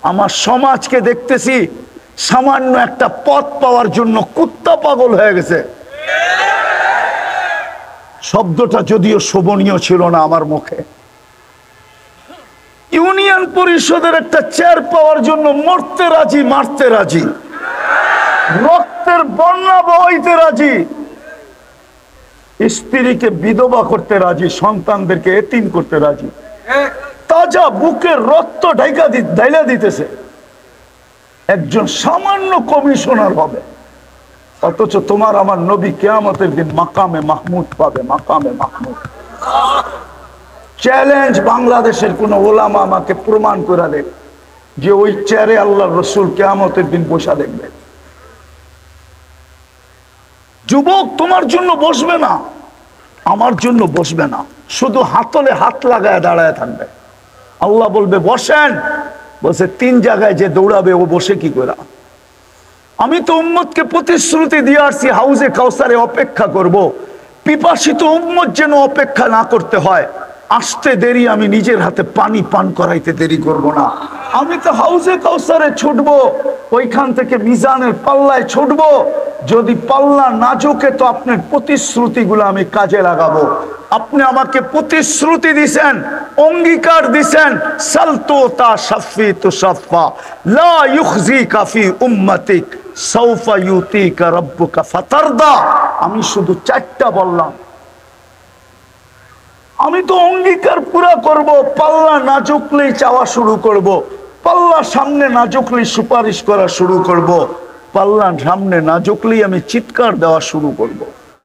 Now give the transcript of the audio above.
আমার সমাজকে দেখতেছি সামান্য একটা পদ পাওয়ার জন্য কুত্তা পাগল হয়ে গেছে। শব্দটা যদিও শোভনীয় ছিল না আমার মুখে। ইউনিয়ন পরিষদের একটা চেয়ার পাওয়ার জন্য মরতে রাজি, মারতে রাজি, রক্তের বন্যা বইতে রাজি, স্ত্রীকে বিধবা করতে রাজি, সন্তানদেরকে এতিম করতে রাজি, তাজা বুকের রক্ত ঢাইলা দিতেছে একজন সামান্য কমিশনার হবে। অথচ তোমার আমার নবী কিয়ামতের দিন মাকামে মাহমুদ পাবে, মাকামে মাহমুদ। চ্যালেঞ্জ, বাংলাদেশের কোন ওলামা আমাকে প্রমাণ করে দেন যে ওই চেয়ারে আল্লাহর রসুল কিয়ামতের দিন বসা দেখবে। যুবক তোমার জন্য বসবে না, আমার জন্য বসবে না, শুধু হাতলে হাত লাগায় দাঁড়ায় থাকবে। আল্লাহ বলবে বসেন, বসে 3 জায়গায় যে দৌড়াবে ও বসে কি করে? আমি তো উম্মতকে প্রতিশ্রুতি দিয়ে আসছি হাউজে কাউসারে অপেক্ষা করব। পিপাসিত উম্মত যেন অপেক্ষা না করতে হয়। আসতে দেরি, আমি নিজের হাতে পানি পান করাইতে দেরি করব না। আমি তো হাউজে কাউসারে ছুটবো, ওইখান থেকে মিজানের পাল্লায় ছুটবো। যদি পাল্লা না ঝুঁকে তো আপনার প্রতিশ্রুতিগুলো আমি কাজে লাগাবো। আপনি আমাকে প্রতিশ্রুতি দিছেন, অঙ্গীকার দিছেন, সালতু তা শাফি তুশাফা লা ইউখজিকা ফি উম্মতিক সাউফা ইউতিকা রাব্বুকা ফাতারদা। আমি শুধু 4টা বললাম, আমি তো অঙ্গীকার পুরা করব। পাল্লা না ঝুঁকলেই চাওয়া শুরু করব, পাল্লা সামনে না ঝুঁকলেই সুপারিশ করা শুরু করব, পাল্লা সামনে না ঝুঁকলেই আমি চিৎকার দেওয়া শুরু করব।